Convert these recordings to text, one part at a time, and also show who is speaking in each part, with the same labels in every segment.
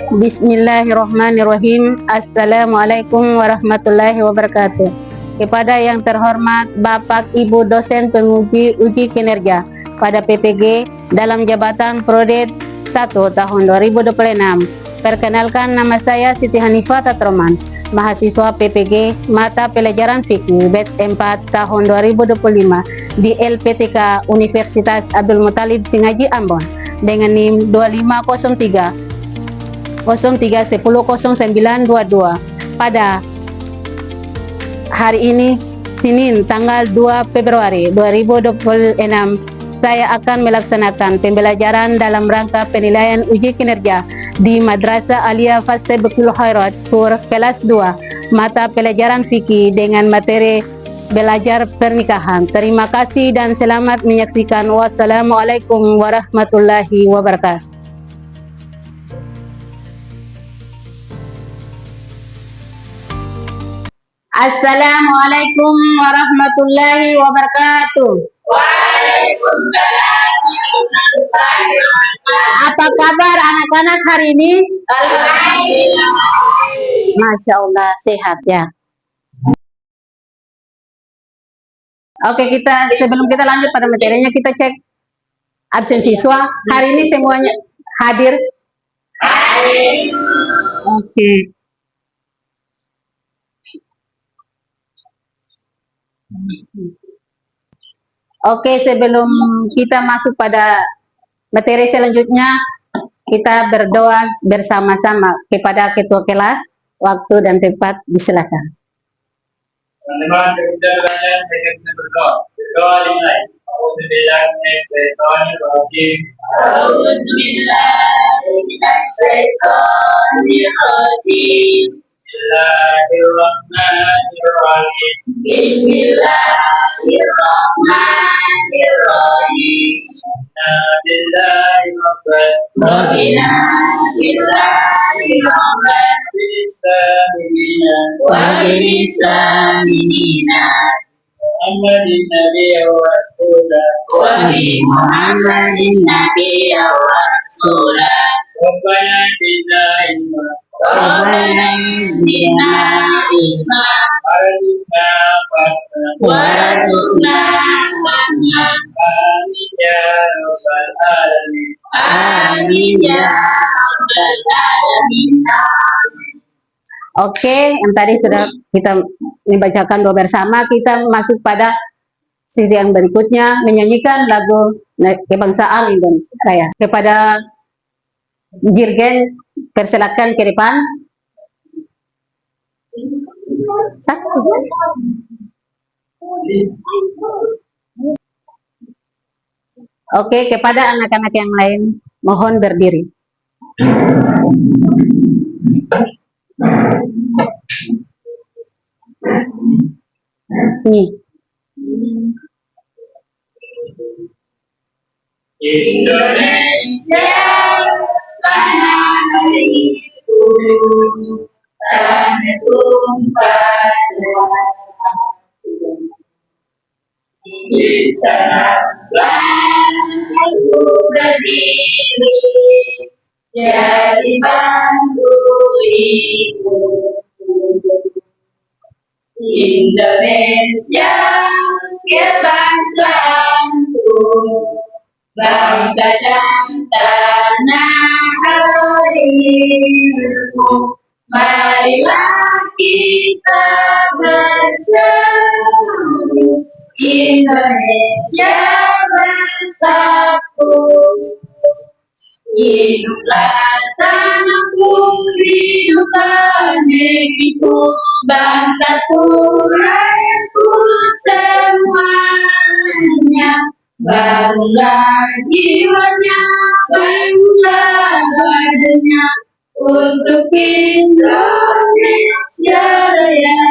Speaker 1: Bismillahirrahmanirrahim. Assalamualaikum warahmatullahi wabarakatuh. Kepada yang terhormat Bapak Ibu dosen penguji uji kinerja pada PPG dalam jabatan Prodet 1 tahun 2026. Perkenalkan, nama saya Siti Hanifah Tatroman, mahasiswa PPG mata pelajaran fikih BET 4 tahun 2025 di LPTK Universitas Abdul Muthalib Singaji Ambon dengan NIM 2503 03100922. Pada hari ini, Senin tanggal 2 Februari 2026, saya akan melaksanakan pembelajaran dalam rangka penilaian uji kinerja di Madrasah Aliyah Fastabiqul Khairat Kur kelas 2 mata pelajaran fikih dengan materi belajar pernikahan. Terima kasih dan selamat menyaksikan. Wassalamualaikum warahmatullahi wabarakatuh. Assalamualaikum warahmatullahi wabarakatuh.
Speaker 2: Waalaikumsalam warahmatullahi wabarakatuh.
Speaker 1: Apa kabar anak-anak hari ini?
Speaker 2: Alhamdulillah.
Speaker 1: Masya Allah, sehat ya. Oke, sebelum kita lanjut pada materinya, kita cek absen siswa. Hari ini semuanya hadir?
Speaker 2: Hadir.
Speaker 1: Oke. Oke, sebelum kita masuk pada materi selanjutnya, kita berdoa bersama-sama kepada ketua kelas. Waktu dan tempat disilakan.
Speaker 3: Teman-teman, kita belajar dengan kita berdoa. Berdoa dimulai.
Speaker 2: A'udzubillahi
Speaker 3: Bismillahirrahmanirrahim.
Speaker 2: Bismillahirrahmanirrahim.
Speaker 3: Billahi rabbal
Speaker 2: Rabbina billahi rabbal wa bilisanina
Speaker 3: Muhammadin nabiyya wa rasulah.
Speaker 2: wa bi Muhammadin nabiyya wa rasulah.
Speaker 3: Rabbana atina ilma
Speaker 2: Rabbana zidna ilma
Speaker 3: warzuqna fahma.
Speaker 2: warzuqna
Speaker 3: Amin
Speaker 2: fahma.
Speaker 3: ya rabbal alamin.
Speaker 2: Amin ya rabbal alamin.
Speaker 1: Oke, yang tadi sudah kita membacakan doa bersama, kita masuk pada sisi yang berikutnya, menyanyikan lagu kebangsaan Indonesia Raya. Kepada Dirgen, persilakan ke depan. Satu. Oke, kepada anak-anak yang lain, mohon berdiri. Nih.
Speaker 2: Indonesia tanah airku, tanah tumpah darah. Di sanalah aku berdiri, jadi bangku hidupku. Indonesia kebangsaanku, bangsa dan tanah airku. Marilah kita bersatu, Indonesia bersatu. Hiduplah tanahku, hiduplah negeriku, bangsaku, rakyatku semuanya. Bangunlah jiwanya, bangunlah badannya, untuk Indonesia Raya.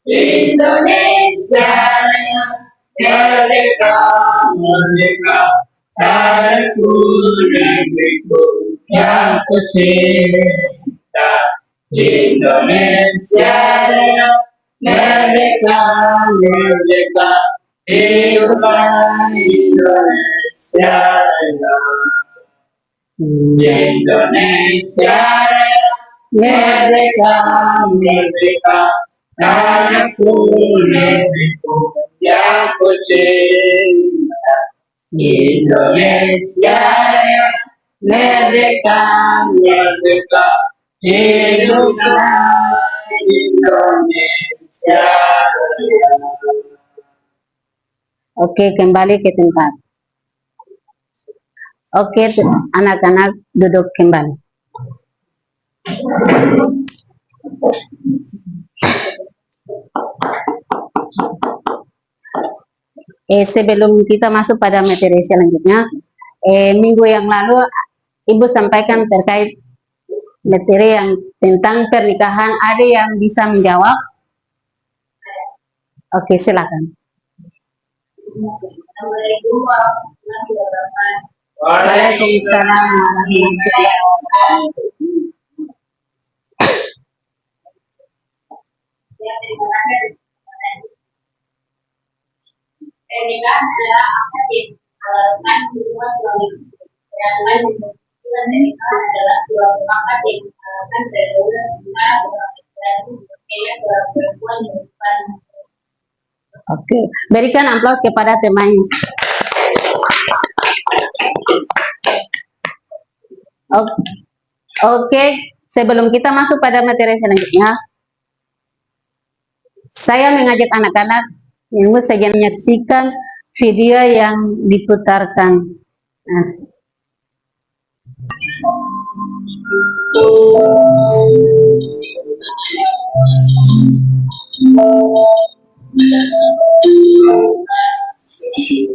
Speaker 2: Indonesia Raya, merdeka,
Speaker 3: Merdeka, tanahku negeriku yang kucinta.
Speaker 2: Indonesia Raya, merdeka,
Speaker 3: Merdeka, hiduplah Indonesia Raya.
Speaker 2: Indonesia Raya, merdeka, merdeka, tanahku negeriku yang ku cinta. Indonesia Raya, merdeka, merdeka, hiduplah Indonesia Raya.
Speaker 1: Oke, kembali ke tempat. Oke, anak-anak duduk kembali. Sebelum kita masuk pada materi selanjutnya, minggu yang lalu Ibu sampaikan terkait materi yang tentang pernikahan. Ada yang bisa menjawab? Oke, silakan. Waalaikumsalam warahmatullahi wabarakatuh.
Speaker 2: Pernikahan adalah akad yang menghalalkan hubungan suami istri. Sedangkan pernikahan adalah suatu akad yang menghalalkan pergaulan antara orang laki-laki dengan seorang perempuan yang bukan.
Speaker 1: Oke, berikan aplaus kepada temannya. Oke, sebelum kita masuk pada materi selanjutnya, saya mengajak anak-anak yang saja menyaksikan video yang diputarkan. Nah.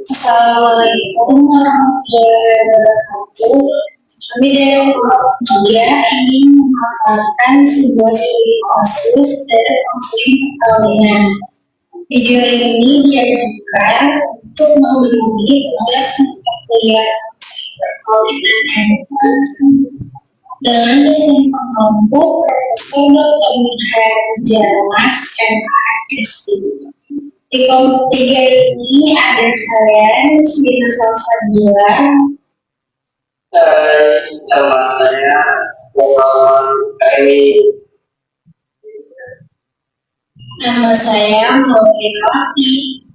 Speaker 2: Assalamualaikum warahmatullahi wabarakatuh. Kami dari Muhammadiyah ingin memaparkan sebuah studi kasus dari konseling perkawinan. Video ini diajukan untuk memenuhi tugas mata kuliah perkawinan dengan dosen pengampu Profesor Dr. Mikhail Jarmas MASI. Di kelompok 3 ini ada saya, Sina Salsabila.
Speaker 3: Nama saya Muhammad Aini.
Speaker 2: Nama saya Mawati.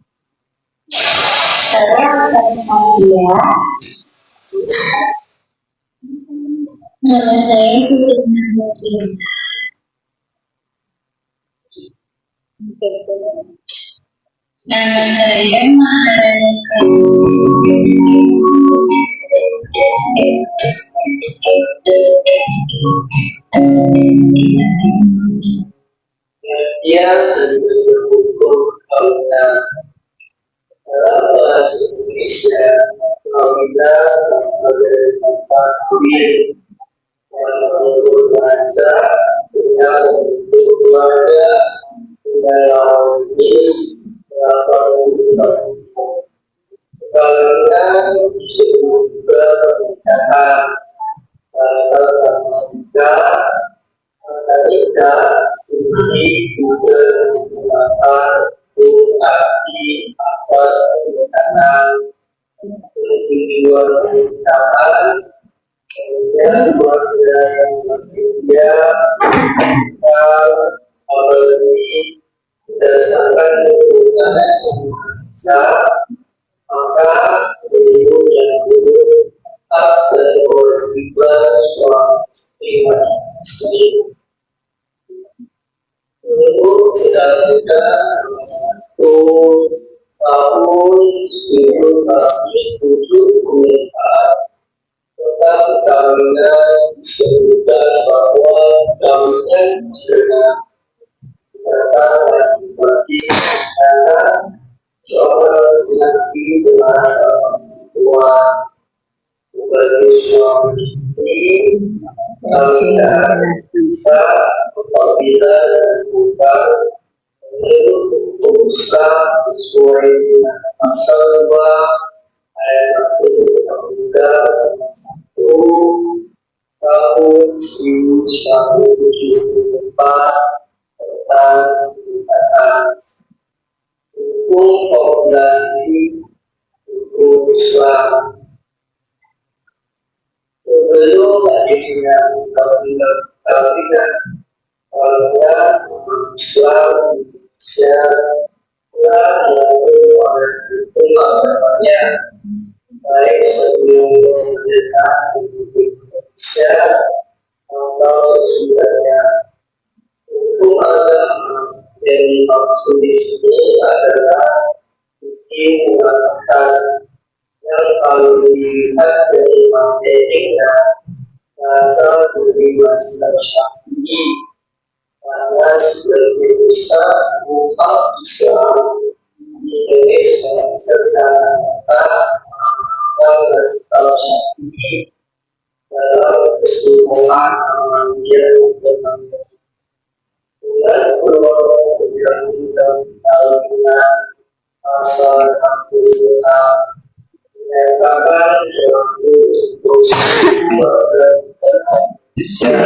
Speaker 2: Saya akan saya. Nama saya Sudirman. Nama saya Maharani.
Speaker 3: Dia disebut kawinan dalam Indonesia. Kawinan sebagai tempat kuil yang bahasa dengan keluarga dalam bis kawinan disebut juga pernikahan serta ketika studi juga menggunakan arti apa pernikahan tujuan pernikahan kemudian keluarga yang berbeda apalagi berdasarkan hubungan yang bisa maka beliau yang dulu dan berhubungan suami istri. Untuk kita satu tahun 1974 tentang kawinan disebutkan bahwa kawinan adalah bagi anak seorang laki dengan seorang tua sebagai suami istri. Kawinan bisa apabila dilakukan menurut hukum Islam sesuai dengan pasal 2 ayat 1 Undang-Undang 1 tahun 1974 tentang pernikahan. Hukum populasi hukum Islam. baik sebelum kemerdekaan Indonesia atau sesudahnya. Hukum agama yang dimaksud di sini adalah bukti mengatakan yang paling dilihat dari materinya berasal dari mazhab Syafi'i, karena sebagian besar umat Islam di Indonesia secara nyata melakukan mazhab Syafi'i dalam keseluruhan pengambilan keputusan. Dengan keluar undang-undang Al-Quran pasal 46 menyatakan suatu institusi warga Indonesia,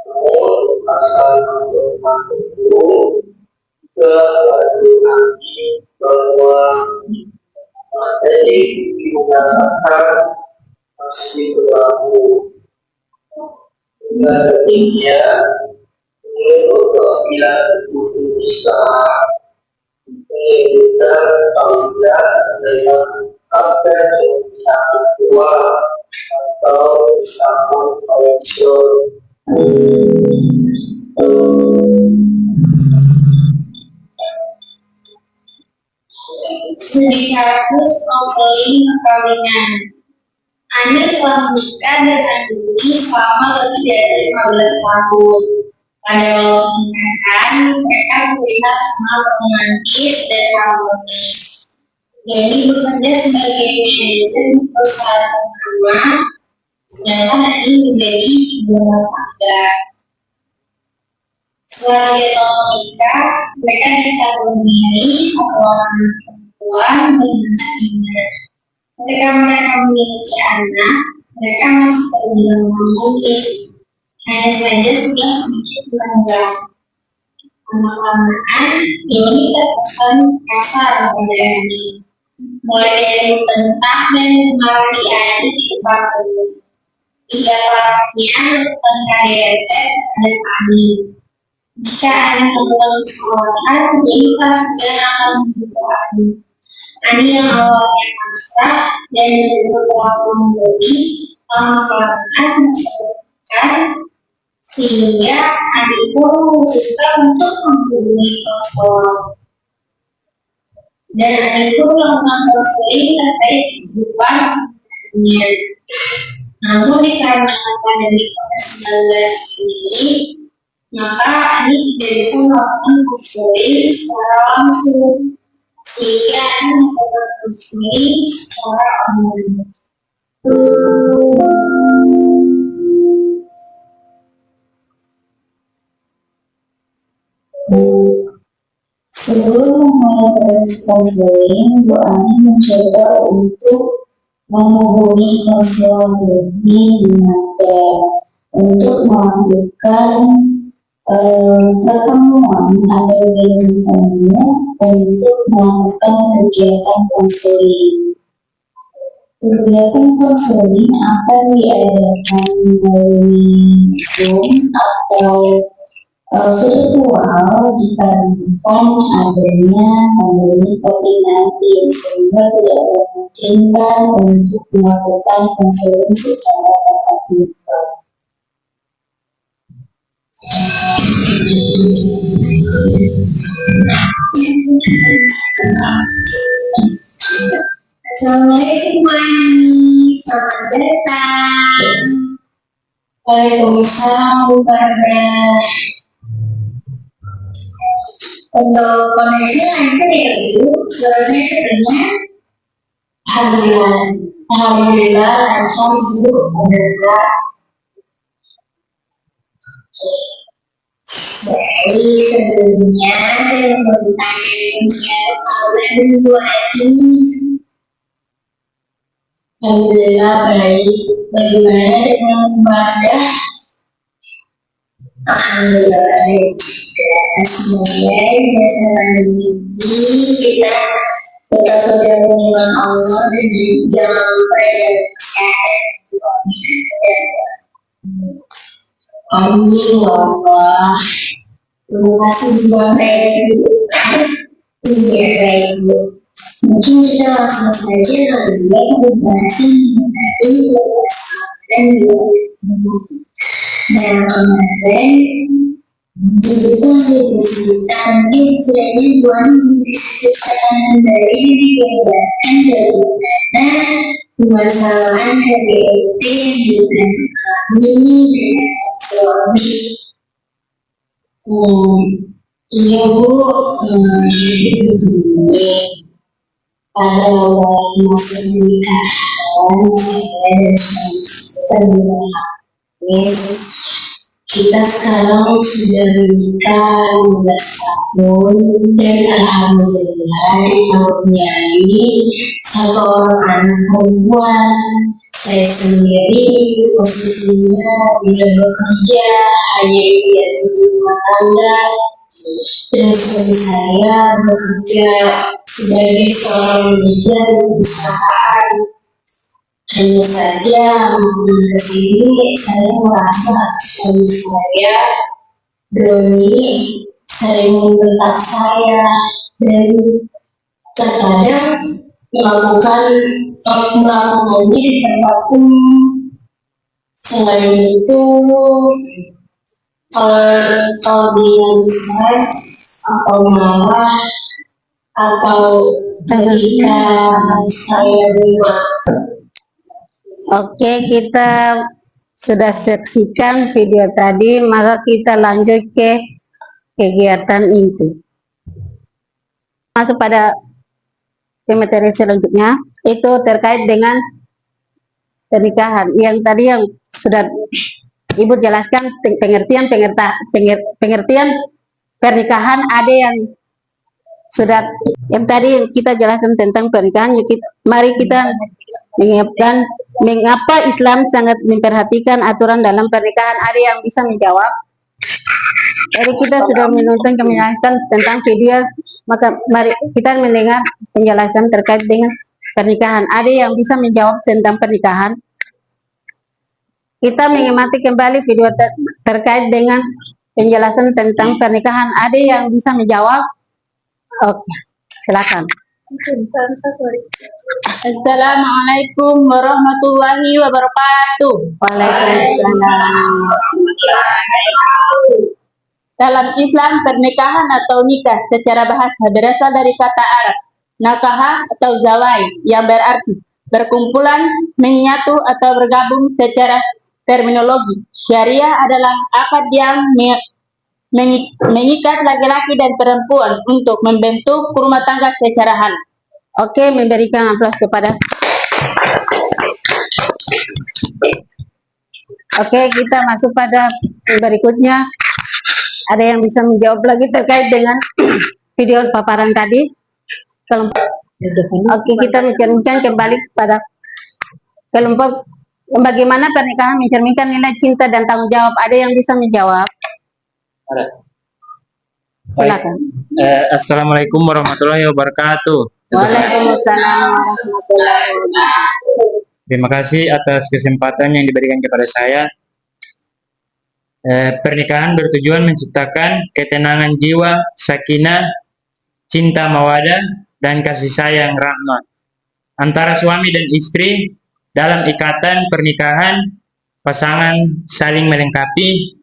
Speaker 3: namun pasal 46 juga lagi bahwa materi digunakan masih berlaku. Dengan demikian, menurut keadilan hukum Islam, pendidikan tauhid adalah apa yang sangat kuat atau sangat konsol.
Speaker 2: Studi kasus konseling perkawinan. Ani telah menikah dengan Dudi selama lebih dari 15 tahun. Pada waktu pernikahan, mereka terlihat sangat romantis dan harmonis. Doni bekerja sebagai manajer di perusahaan ternama, sedangkan Ani menjadi ibu rumah tangga. Setelah 3 tahun menikah, mereka dikaruniai satu orang perempuan bernama Ina. Ketika mereka memiliki anak, mereka masih terbilang romantis. Hanya saja sudah sedikit melenggang. Lama-kelamaan, Doni terkesan kasar pada Ani. Mulai dari membentak dan memarahi Ani di depan umum. Hingga parahnya melakukan KDRT terhadap Ani. Jika Ani kembali disekolahkan, Doni tak segan akan membunuh Ani. Ani yang awalnya pasrah dan menerima perlakuan Doni, lama-kelamaan menyesuaikan, sehingga Ani pun memutuskan untuk menghubungi konselor. Dan Ani pun melakukan konseling terkait kehidupannya. Namun dikarenakan pandemi COVID-19 ini, maka Ani tidak bisa melakukan konseling secara langsung, sehingga Ani melakukan konseling secara online. Sebelum memulai proses konseling, Bu Ani mencoba untuk menghubungi konselor Doni di Manado untuk melakukan pertemuan atau ketemu untuk melakukan kegiatan konseling. Kegiatan konseling akan diadakan melalui Zoom atau virtual dikarenakan adanya pandemi COVID-19 sehingga tidak memungkinkan untuk melakukan konseling secara tatap muka. Assalamualaikum Ani, selamat datang. Waalaikumsalam warahmatullahi. Untuk koneksi lancar ya Ibu, suara saya terdengar? Alhamdulillah lancar Ibu. Alhamdulillah. Jadi sebelumnya saya bertanya kepada Ibu Ani. Alhamdulillah baik. Bagaimana dengan ibadah? Alhamdulillah baik. Semoga masa pandemi ini kita tetap bergabung dengan Allah dan juga jangan lupa jaga kesehatan. Amin ya Allah. Terima kasih banyak. Iya baik Bu. Mungkin kita langsung saja kali ya membahas mengenai dan kemarin itu disebutkan istilahnya bukan disebutkan dari dibedakan dari mana permasalahan KDRT yang diberikan ini dengan suami. Iya Bu, pada masa pernikahan saya dan suami kita sekarang sudah menikah 15 tahun dan alhamdulillah kita mempunyai satu orang anak perempuan. Saya sendiri posisinya tidak bekerja, hanya di rumah tangga, dan suami saya bekerja sebagai seorang manajer di perusahaan. Hanya saja ke sini saya merasa suami saya Doni sering membentak saya dan terkadang melakukannya di tempat umum. Selain itu, kalau dia stres atau marah atau ketika saya rumah.
Speaker 1: Oke, kita sudah saksikan video tadi, maka kita lanjut ke kegiatan itu. Masuk pada materi selanjutnya, itu terkait dengan pernikahan. Yang tadi yang sudah Ibu jelaskan pengertian pernikahan, ada yang sudah yang tadi kita jelaskan tentang pernikahan. Mari kita mengingatkan mengapa Islam sangat memperhatikan aturan dalam pernikahan. Ada yang bisa menjawab? Jadi kita sudah menonton menjelaskan tentang video, maka mari kita mendengar penjelasan terkait dengan pernikahan. Ada yang bisa menjawab tentang pernikahan? Kita mengamati kembali video terkait dengan penjelasan tentang pernikahan. Ada yang bisa menjawab? Oke, silakan.
Speaker 4: Assalamualaikum warahmatullahi wabarakatuh.
Speaker 1: Waalaikumsalam.
Speaker 4: Dalam Islam, pernikahan atau nikah secara bahasa berasal dari kata Arab nakah atau zawai yang berarti berkumpulan, menyatu atau bergabung. Secara terminologi syariah adalah akad yang mengikat laki-laki dan perempuan untuk membentuk rumah tangga secara halal.
Speaker 1: Oke, memberikan aplaus kepada. Oke, kita masuk pada berikutnya. Ada yang bisa menjawab lagi terkait dengan video paparan tadi? Oke, kita mencerminkan kembali pada kelompok bagaimana pernikahan mencerminkan nilai cinta dan tanggung jawab. Ada yang bisa menjawab? Silakan.
Speaker 5: Assalamualaikum warahmatullahi wabarakatuh.
Speaker 1: Waalaikumsalam warahmatullahi wabarakatuh.
Speaker 5: Terima kasih atas kesempatan yang diberikan kepada saya. Pernikahan bertujuan menciptakan ketenangan jiwa, sakinah, cinta mawadah, dan kasih sayang rahmat antara suami dan istri. Dalam ikatan pernikahan, pasangan saling melengkapi,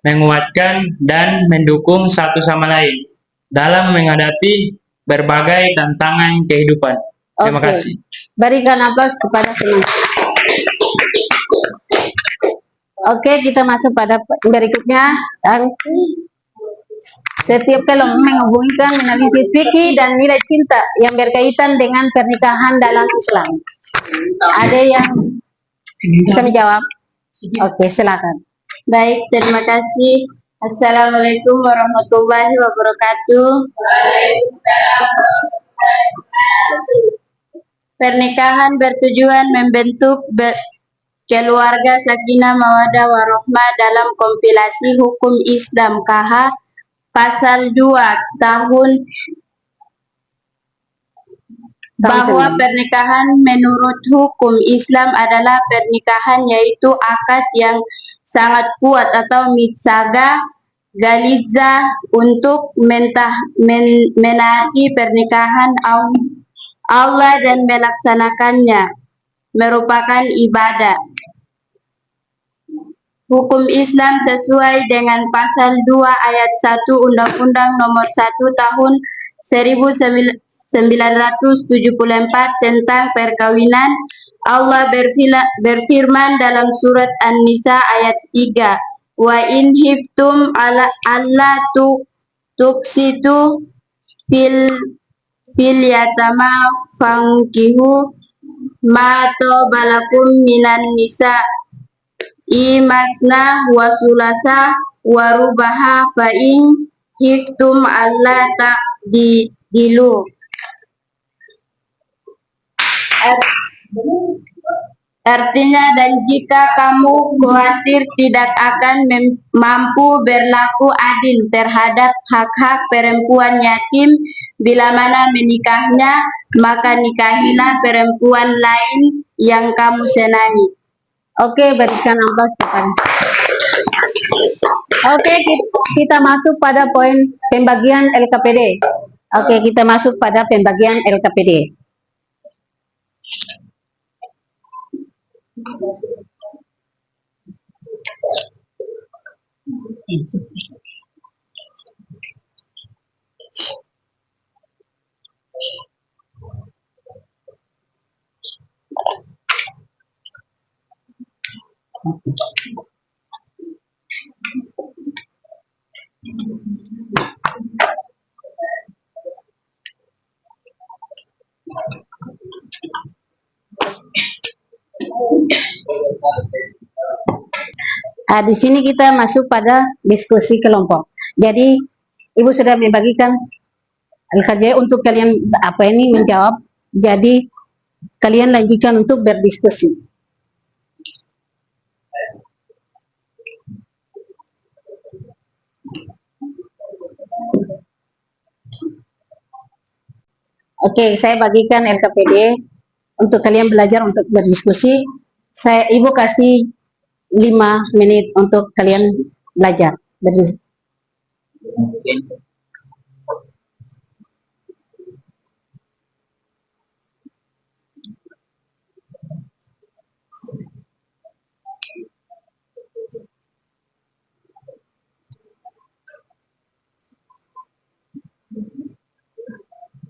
Speaker 5: menguatkan, dan mendukung satu sama lain dalam menghadapi berbagai tantangan kehidupan. Terima kasih.
Speaker 1: Berikan aplaus kepada semua. Oke, kita masuk pada berikutnya. Setiap kelompok menghubungkan analisis fikih dan nilai cinta yang berkaitan dengan pernikahan dalam Islam. Ada yang bisa menjawab? Oke, silakan.
Speaker 4: Baik, terima kasih. Assalamualaikum warahmatullahi wabarakatuh. Pernikahan bertujuan membentuk keluarga sakinah mawadah warohmah dalam kompilasi hukum Islam KH pasal 2 tahun bahwa pernikahan menurut hukum Islam adalah pernikahan yaitu akad yang sangat kuat atau mitsaga galiza untuk menaati pernikahan Allah dan melaksanakannya merupakan ibadah. Hukum Islam sesuai dengan pasal 2 ayat 1 Undang-Undang Nomor 1 Tahun 1974 tentang perkawinan. Allah berfirman dalam surat An-Nisa ayat 3, "Wa in hiftum ala alla tuksitu fil yatama fankihu ma balakum minan nisa imasna wa sulasa wa rubaha fa in hiftum alla ta'dilu." Artinya, dan jika kamu khawatir tidak akan mampu berlaku adil terhadap hak-hak perempuan yatim bila mana menikahnya, maka nikahilah perempuan lain yang kamu senangi.
Speaker 1: Oke, berikan aplaus kepada. Oke, kita masuk pada poin pembagian LKPD. Oke, kita masuk pada pembagian LKPD. Di sini kita masuk pada diskusi kelompok. Jadi, Ibu sudah membagikan LKJ untuk kalian menjawab. Jadi, kalian lanjutkan untuk berdiskusi. Oke, saya bagikan LKPD untuk kalian belajar untuk berdiskusi. Ibu kasih 5 menit untuk kalian belajar.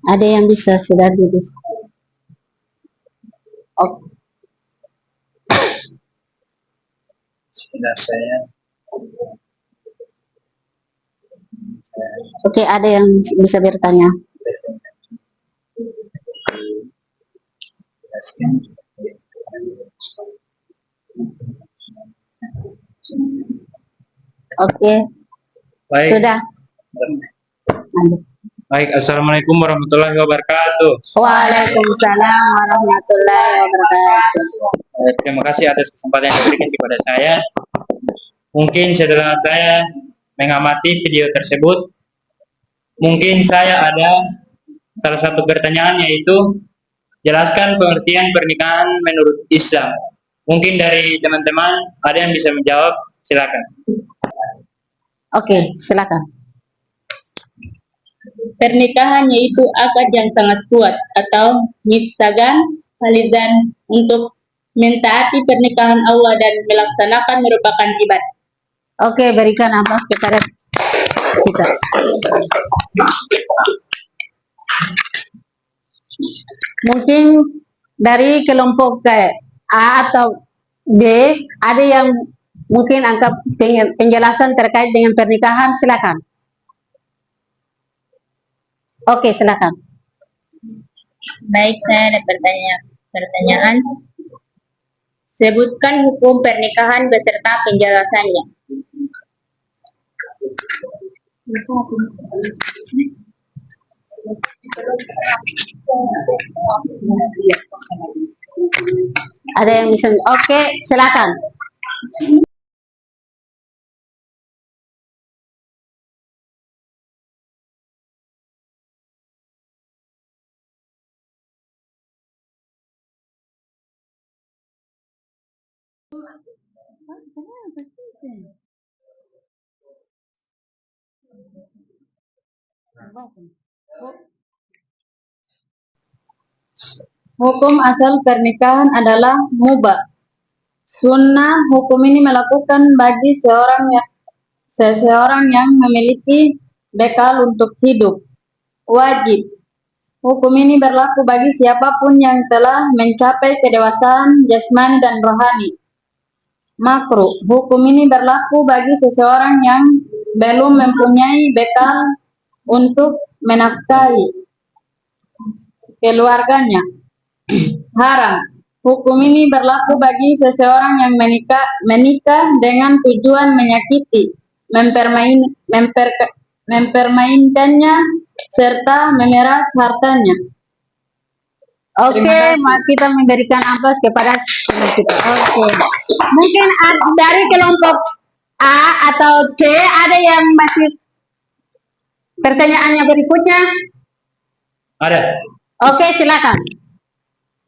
Speaker 1: Ada yang bisa sudah didiskusi?
Speaker 5: Sudah saya.
Speaker 1: Oke, ada yang bisa bertanya? Oke,
Speaker 5: Baik.
Speaker 1: sudah.
Speaker 5: Baik, assalamualaikum warahmatullahi wabarakatuh.
Speaker 1: Waalaikumsalam warahmatullahi wabarakatuh.
Speaker 5: Terima kasih atas kesempatan yang diberikan kepada saya. Mungkin setelah saya mengamati video tersebut, mungkin saya ada salah satu pertanyaan, yaitu jelaskan pengertian pernikahan menurut Islam. Mungkin dari teman-teman ada yang bisa menjawab, silakan.
Speaker 1: Oke, silakan.
Speaker 4: Pernikahan yaitu akad yang sangat kuat atau mitsagan halizan untuk mentaati pernikahan Allah dan melaksanakan merupakan ibadah.
Speaker 1: Oke, berikan aplaus kepada kita. Mungkin dari kelompok A atau B ada yang mungkin anggap penjelasan terkait dengan pernikahan, silakan. Oke, silakan.
Speaker 2: Baik, saya ada pertanyaan. Sebutkan hukum pernikahan beserta penjelasannya.
Speaker 1: Ada yang bisa? Oke, silakan.
Speaker 4: Hukum asal pernikahan adalah mubah. Sunnah hukum ini melakukan bagi seseorang yang memiliki bekal untuk hidup. Wajib. Hukum ini berlaku bagi siapapun yang telah mencapai kedewasaan jasmani dan rohani. Makruh. Hukum ini berlaku bagi seseorang yang belum mempunyai bekal untuk menafkahi keluarganya. Haram. Hukum ini berlaku bagi seseorang yang menikah dengan tujuan menyakiti, mempermainkannya, serta memeras hartanya.
Speaker 1: Oke, mari kita memberikan aplaus kepada teman kita. Oke. Mungkin dari kelompok A atau C ada yang masih pertanyaannya berikutnya?
Speaker 5: Ada.
Speaker 1: Oke, silakan.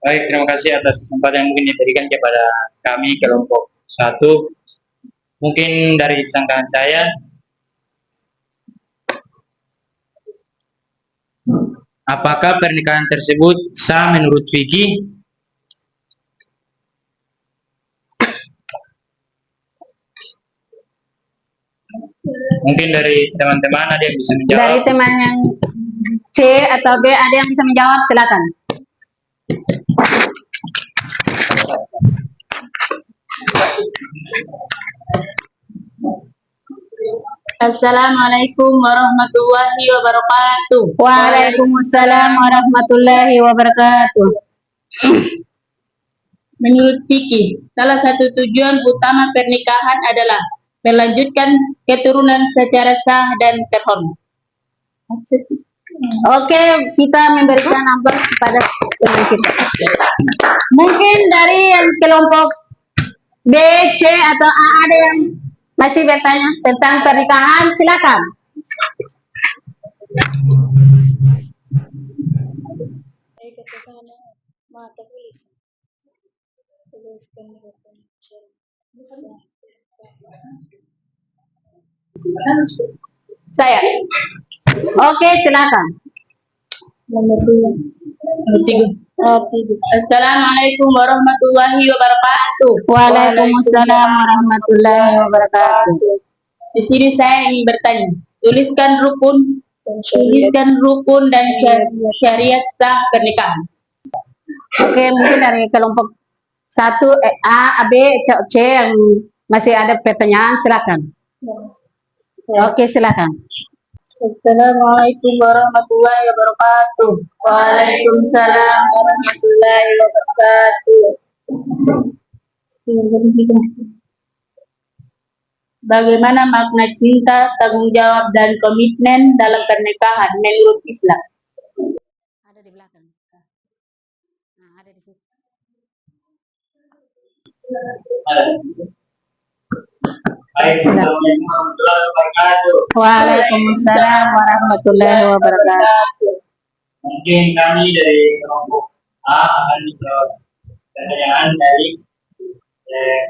Speaker 5: Baik, terima kasih atas kesempatan yang mungkin diberikan kepada kami kelompok 1. Mungkin dari sangkaan saya, apakah pernikahan tersebut sah menurut fikih? Mungkin dari teman-teman ada yang bisa menjawab.
Speaker 1: Dari teman yang C atau B ada yang bisa menjawab, silakan.
Speaker 4: Assalamualaikum warahmatullahi wabarakatuh.
Speaker 1: Waalaikumsalam warahmatullahi wabarakatuh.
Speaker 4: Menurut fikih, salah satu tujuan utama pernikahan adalah melanjutkan keturunan secara sah dan terhormat.
Speaker 1: Oke, kita memberikan aplaus kepada teman kita. Mungkin dari yang kelompok B, C atau A ada yang masih bertanya tentang pernikahan, silakan. Saya. Oke, silakan.
Speaker 4: Assalamualaikum warahmatullahi wabarakatuh.
Speaker 1: Waalaikumsalam warahmatullahi wabarakatuh.
Speaker 4: Di sini saya ingin bertanya, tuliskan rukun dan syariat sah pernikahan.
Speaker 1: Oke, mungkin dari kelompok 1 A, B, C yang masih ada pertanyaan, silakan. Oke, silakan.
Speaker 4: Assalamualaikum warahmatullahi wabarakatuh. Waalaikumsalam warahmatullahi wabarakatuh. Bagaimana makna cinta, tanggung jawab, dan komitmen dalam pernikahan menurut Islam?
Speaker 1: Ada di belakang. Nah, ada di situ.
Speaker 3: Assalamualaikum warahmatullahi wabarakatuh.
Speaker 1: Waalaikumsalam warahmatullahi wabarakatuh.
Speaker 3: Mungkin kami dari kelompok A akan menjawab pertanyaan dari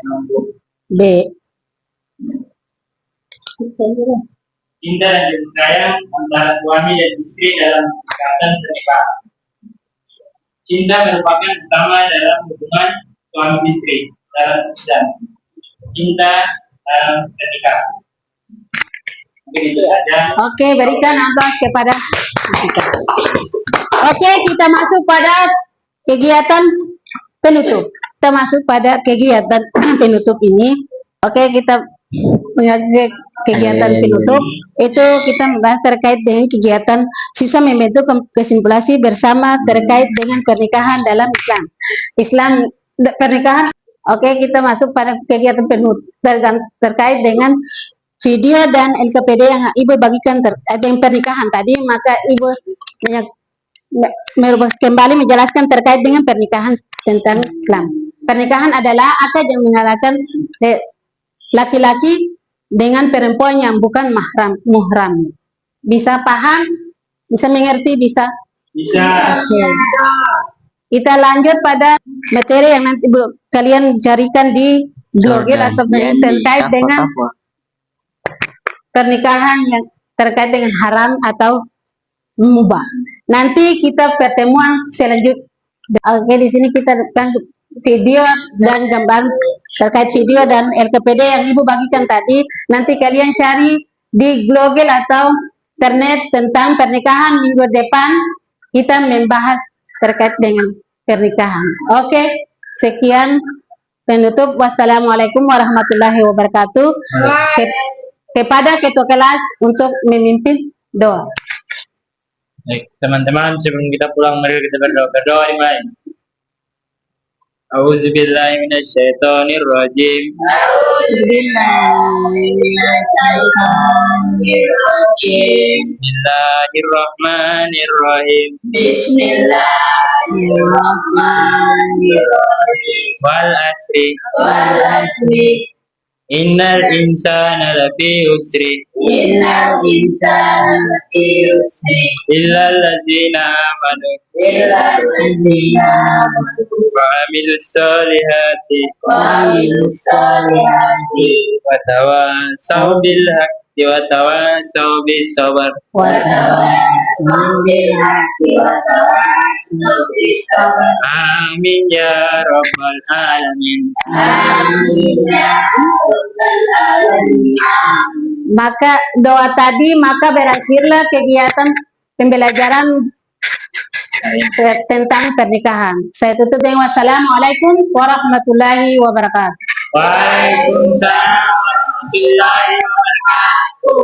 Speaker 3: kelompok
Speaker 1: B.
Speaker 3: cinta dan kasih sayang antara suami dan istri dalam ikatan pernikahan. Cinta merupakan utama dalam hubungan suami istri dalam Islam. Cinta dalam pernikahan. Mungkin itu aja.
Speaker 1: Oke, berikan aplaus kepada kita. Oke, kita masuk pada kegiatan penutup. Kita masuk pada kegiatan penutup ini. Oke, kita mengakhiri kegiatan penutup itu kita membahas terkait dengan kegiatan siswa membentuk kesimpulan bersama terkait dengan pernikahan dalam Islam pernikahan. Oke, kita masuk pada kegiatan penutup terkait dengan video dan LKPD yang Ibu bagikan dengan pernikahan tadi, maka Ibu kembali menjelaskan terkait dengan pernikahan tentang Islam. Pernikahan adalah akad yang mengalahkan laki-laki dengan perempuan yang bukan muhram. Bisa paham? Bisa mengerti? Bisa?
Speaker 3: Bisa.
Speaker 1: Oke. Kita lanjut pada materi yang nanti kalian carikan di Google atau terkait dengan pernikahan yang terkait dengan haram atau mubah. Nanti kita pertemuan selanjutnya. Oke, di sini kita tangkap video dan gambar terkait video dan LKPD yang Ibu bagikan tadi. Nanti kalian cari di Google atau internet tentang pernikahan. Minggu depan kita membahas terkait dengan pernikahan. Oke, sekian penutup. Wassalamualaikum warahmatullahi wabarakatuh. Kepada ketua kelas untuk memimpin doa.
Speaker 5: Baik, teman-teman, sebelum kita pulang, mari kita berdoa dimulai. A'udzubillahi minasyaitonirrajim. Bismillahirrahmanirrahim. Wal asri. Innal insana lafi usri. Illal ladzina amanu wa amilus solihati wa tawasaw bil haqqi wa tawasaw bis sabr. Amin ya rabbal alamin.
Speaker 1: Maka doa tadi, maka berakhirlah kegiatan pembelajaran tentang pernikahan. Saya tutup dengan wassalamualaikum warahmatullahi wabarakatuh.
Speaker 5: Waalaikumsalam warahmatullahi wabarakatuh.